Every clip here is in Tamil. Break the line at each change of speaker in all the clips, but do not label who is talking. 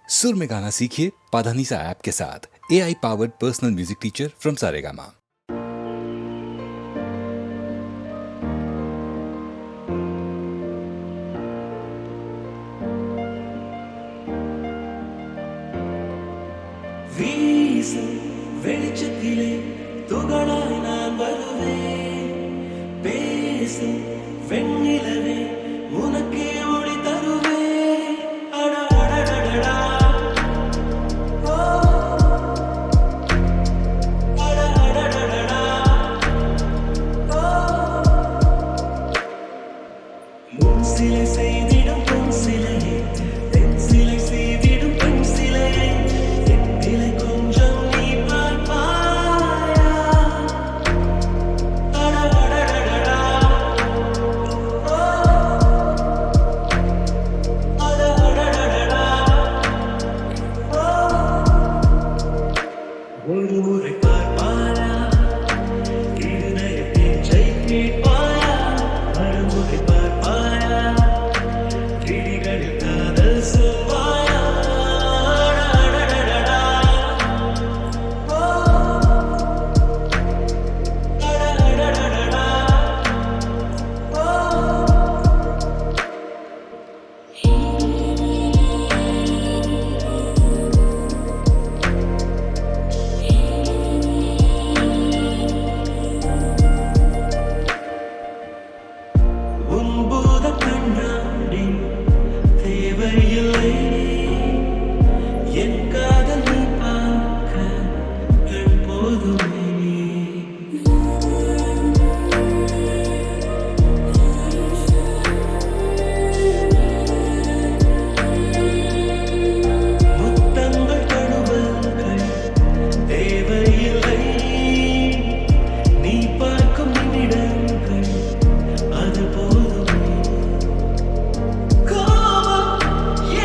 सुर में गाना सीखिए पाधानीसा ऐप के साथ। AI powered personal music teacher from Saregama.
வெளிச்சத்திலே துகளாய் நான் வருவேன், பேசும் வெண்ணிலவே உனக்கே ஒளி தருவேன். அடடடடடா ஓ அடடடடடா ஓ முன் சிலை செய்திடும் பொன் சிலையே, தென் சிலை செய்திடும் பெண் சிலையே, என் நிலை கொஞ்சம் நீ பார்ப்பாயா? அடடடடடா ஓ அடடடடடா ஓ ஒரு முறை பார்ப்பாயா? இருதய பேச்சை கேட்பாயா? மறுமுறை பார்ப்பாயா? விழிகளில் காதல் சொல்வாயா? அடடடடடா ஓ அடடடடடா ஓ உன்போத கண்ணாடி தேவையில்லை, என் காதல் நீ பார்க்க கண் போதுமே. முத்தங்கள் தழுவல்கள் தேவையில்லை, நீ பார்க்கும் நிமிடங்கள் அது போதுமே. கோபம்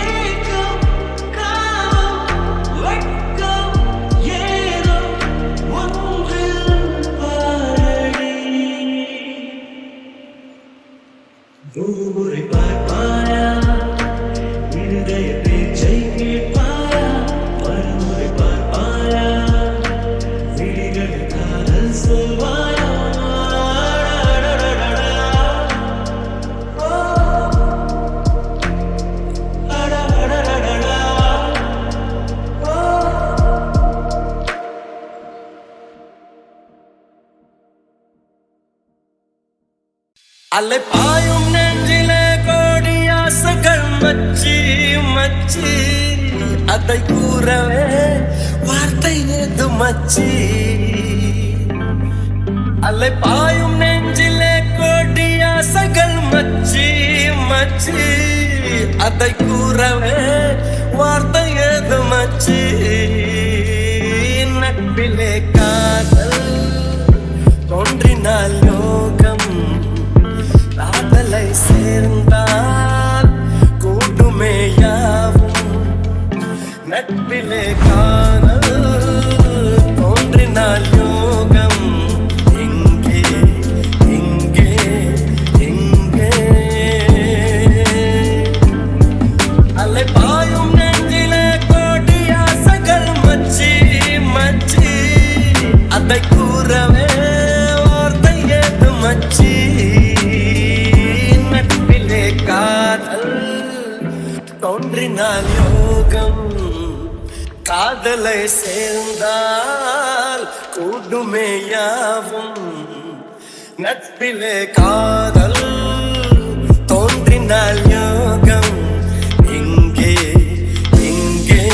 ஏக்கம் காமம் வெட்கம் ஏதோ ஒன்றில் பாரடி. ஒரு முறை பார்ப்பாயா? இருதய பேச்சை கேட்பாயா? மறுமுறை பார்ப்பாயா? விழிகளில் காதல் சொல்வாயா? அடடடடடா ஓ அடடடடடா ஓ அலை பாயும் நெஞ்சிலே கோடி ஆசைகள் மச்சி மச்சி, அதை கூறவே வார்த்தை ஏது மச்சி. அலை பாயும் நெஞ்சிலே கோடி ஆசைகள் மச்சி மச்சி, அதை கூறவே வார்த்தை ஏது மச்சி. நட்பிலே காதல் தோன்றினால் யோகம், காதலை சேர்ந்தால் கூட்டுமே யாவும். நட்பிலே காதல் தோன்றினால் யோகம், எங்கே எங்கே எங்கே? அலை பாயும் நெஞ்சிலே கோடி ஆசைகள் மச்சி மச்சி, அதை கூறவே வார்த்தை ஏது மச்சி. நட்பிலே காதல் தோன்றினால் யோகம், காதலை சேர்ந்தால் கூடுமே யாவும். நட்பிலே காதல் தோன்றினால் யோகம், எங்கே எங்கே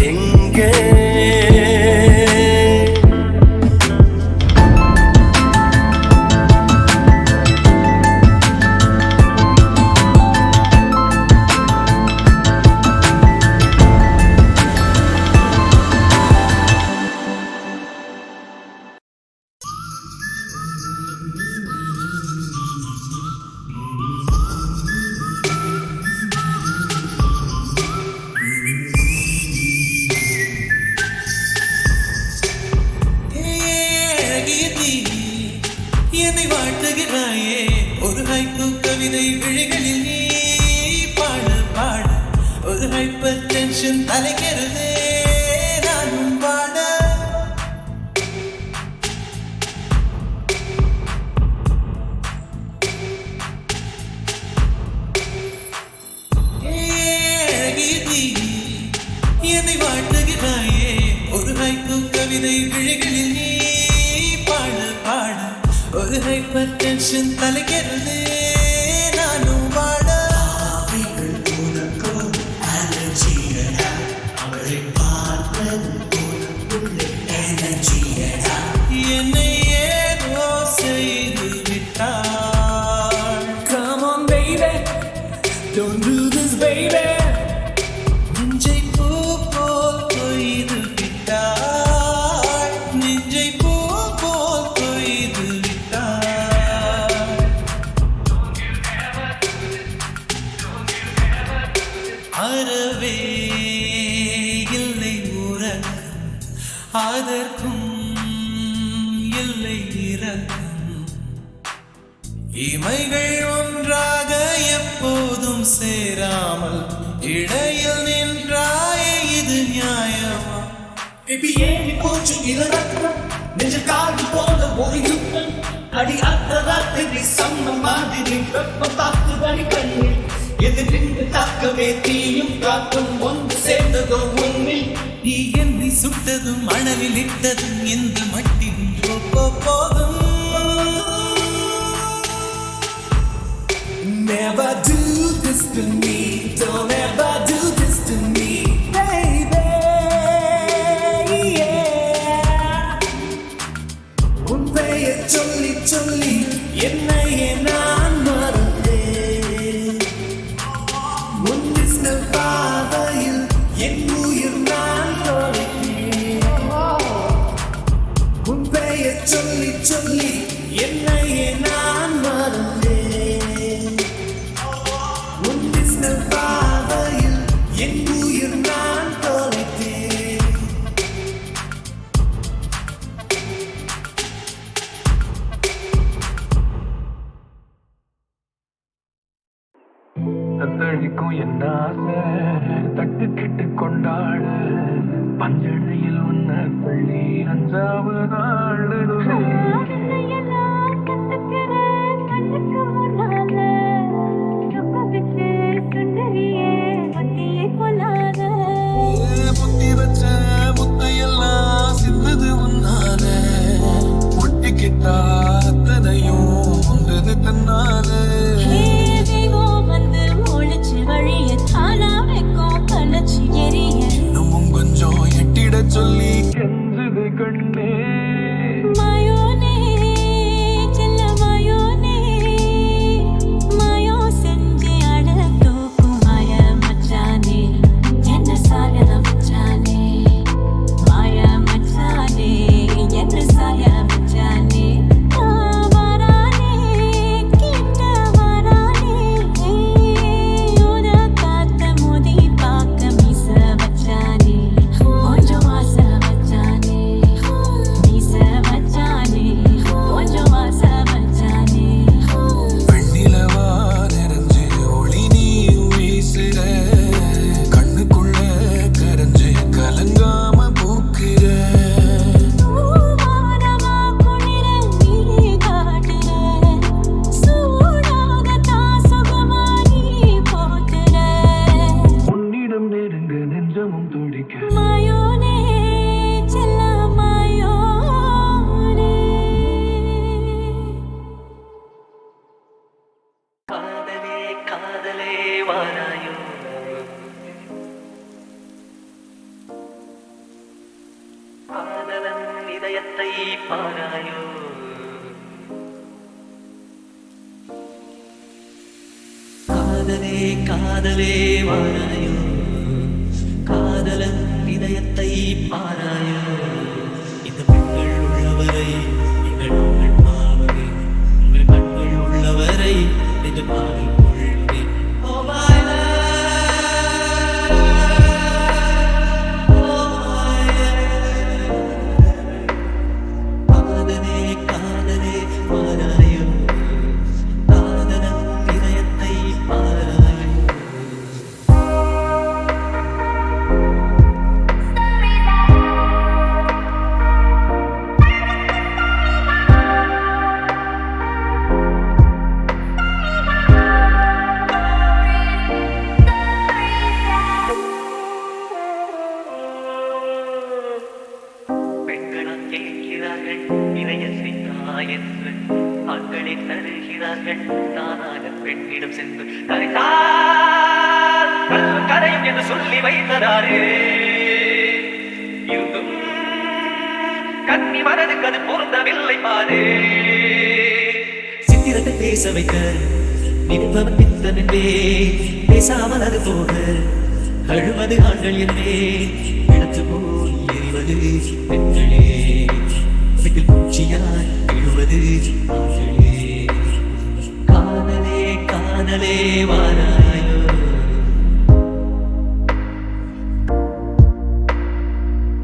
எங்கே?
என்னை வாழ்த்துகிறாயே ஒரு ஹைக்கூ கவிதை விழிகளில் நீ பாட பாட ஒரு ஹைப்பர் டென்ஷன் தலைக்கிறதே நானும் பாட என்னை வாழ்த்துகிறாயே ஒரு ஹைப்பு கவிதை விழிகளில் நீ பாட பாட ஒரு ஹைப்பர் டென்ஷன் தலைக்கிறது நானும் பாட என்னை ஏதோ செய்து விட்டாள். Come on baby, don't do this baby. நெஞ்சை பூ போல் கொய்து விட்டாள். நெஞ்சை பூ போல் கொய்து விட்டாள். அறவே இல்லை உறக்கம் அதற்கும் இல்லை இரக்கம் இமைகள் ஒன்றாக எப்போதும் சேராமல் இடையில் நின்றாயே இது நியாயமா
Baby ஏறி போச்சு இளரத்தம் நெஞ்ச காடு போல ஒரு யுத்தம் அடி அத்த ராத்திரி சம்ம மாதிரி வெப்பம் தாக்கு வழி கண்ணில் எதிர்ந்து தாக்கவே தீயும் காற்றும் ஒன்று சேர்ந்ததோ உன்னில்
நீ என்னை சுட்டதும் மணலில் இட்டதும் இந்த மட்டில் போதும்
Never do this to me, don't ever do this to me, baby, yeah. உன் பெயர் சொல்லி சொல்லி என்னையே நான் மறந்தேன் உன் மிஸ்டர் பாதையில் என் உயிர் நான் தொலைத்தேன் உன் பெயர் சொல்லி சொல்லி என்னையே நான் மறந்தேன் உன் மிஸ்டர் பாதையில் என் உயிர் நான் தொலைத்தேன்
தத்தளிக்கும் என் ஆசை தட்டுக்கிட்டு கொண்டாட பஞ்சனையில் உன்ன பள்ளி அஞ்சாவது நாள் புத்தி வச்ச முத்தையெல்லாம் சிந்தது உன்னால ஒட்டிக்கிட்டா அத்தனையும் வந்தது தன்னால இன்னும் கொஞ்சம் எட்டிட சொல்லி கெஞ்சது கண்ணே
காதலே வாராயோ காதலன் இதயத்தை பாராயோ இந்த பெண்கள் உள்ளவரை எங்கள் கண்மாவதே உங்கள் கண்கள் உள்ளவரை என்று பாடிக்கொள்வேன் Oh my love, oh my love. காதலே வாராயோ காதலன் இதயத்தை பாராயோ
ஆண்களை தருகிறார்கள் தானாக பெண்ணிடம் சென்று கரைத்தால் கரையும் என்று சொல்லி வைத்ததாரு இருந்தும் கன்னி மனதுக்கு அது பொருந்தவில்லை பாரு
சித்திரத்தை பேச வைக்க நினைப்பவன் பித்தன் என்பே பேசாமல் அது போக அழுவது ஆண்கள் என்பே இழத்து போல் எறிவது பெண்களே வீட்டில் பூச்சியாய் எழுவது ஆண்களே காதலே காதலே வாராயோ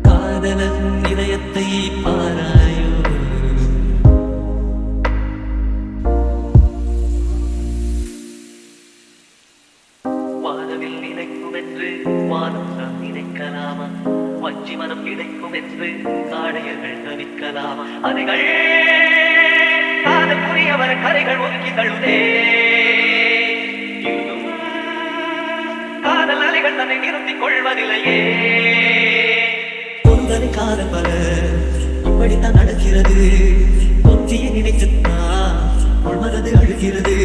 காதலன் இதயத்தை பாராயோ
வானவில் நினைக்கும் என்று வானம் தான் நினைக்கலாமா வஞ்சி மனம் கிடைக்கும் என்று காடையர்கள் தவிக்கலாமா அதைகள் காதற்குரியவர் கரைகள் ஒதுக்கி தழுதே இன்னும் காதல் அலைகள் தன்னை நிறுத்திக் கொள்வதில்லையே
பொருந்தனை காதல் பல இப்படித்தான் நடக்கிறது பொத்திய நினைத்துத்தான் உள்மனது அழுகிறது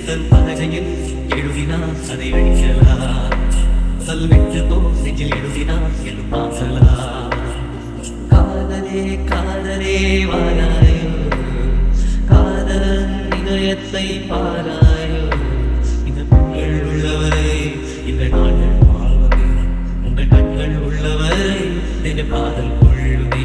தன் பலகையில் எழுதினான் அதை அழிக்கலாம் சல்வெற்று போ நெஞ்சில் எழுதினான் எழும் பாசலா காதலே காதலே வாராயோ காதலன் இதயத்தை பாராயோ இந்த பெண்கள் உள்ளவரை இந்த நாட்கள் வாழ்வதே உங்கள் கண்கள் உள்ளவரை இந்த காதல் கொள்ளுதே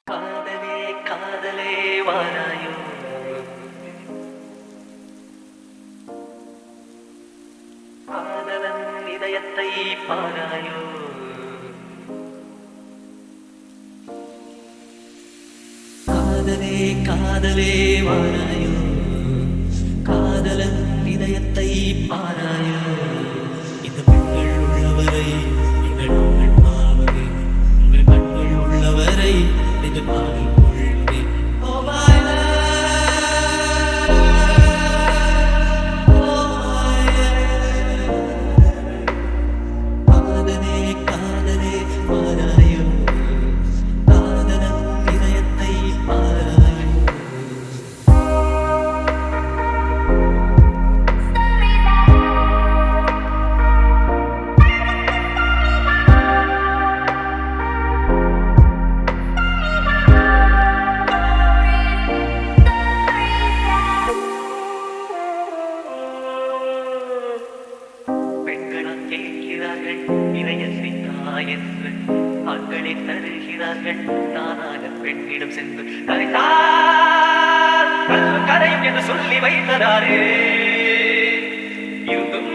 காதலே காதலே வாராயோ காதலன் இதயத்தை பாராயோ
காதலே காதலே வாராயோ காதலன் இதயத்தை பாராயோ இந்த பெண்கள் உள்ளவரை எங்கள் நாங்கள் மாறுவதே உங்கள் கண்கள் உள்ளவரை இந்த பாடல் கொள்வதே காதலே காதலே வாராயோ காதலன் இதயத்தை பாராயோ
பெண்களா கேட்கிறார்கள் இதயத்தை தாயென்று ஆண்களை தருகிறார்கள் தானாக பெண்ணிடம் சென்று கரைத்தால் கரையும் என்று சொல்லி வைத்ததாரு இருந்தும்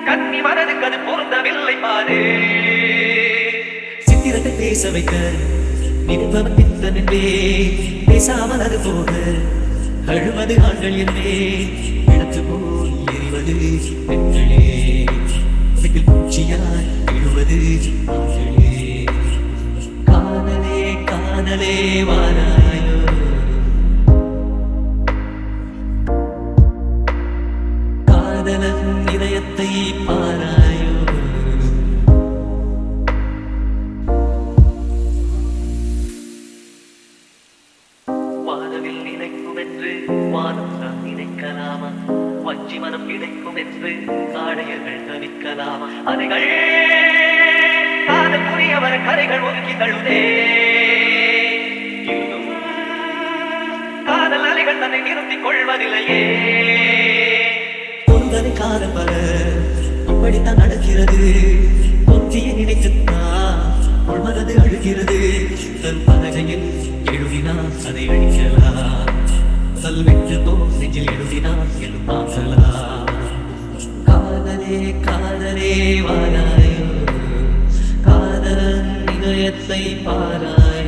கன்னி மனதுக்கு அது பொருந்தவில்லை பாரு
சித்திரத்தை பேச வைக்க நினைப்பவன் பித்தன் என்பே பேசாமல் அது போக அழுவது ஆண்கள் என்பே இழத்து போல் எறிவது பெண்களே வீட்டில் பூச்சியாய் எழுவது ஆண்களே காதலே காதலே வாராயோ காதலன் இதயத்தை பாராயோ
வானவில் நினைக்கும் என்று வானம் தான் நினைக்கலாமா வஞ்சி மனம் கிடைக்கும் என்று காடையர்கள் தவிக்கலாமா அதைகள் காதற்குரியவர் கரைகள் ஒதுக்கி தழுதே இன்னும் காதல் அலைகள் தன்னை நிறுத்திக் கொள்வதில்லையே
பொருந்தனை காதல் பல இப்படித்தான் நடக்கிறது பொத்திய நினைத்துத்தான் உள்மனது அழுகிறது தன் பலகையில் எழுதினான் அதை அழிக்கலாம் சல்வெற்று போ நெஞ்சில் எழுதினான் எழும் பாசலா காதலே
காதலே காதலே வாராயோ காதலன் இதயத்தை பாராயோ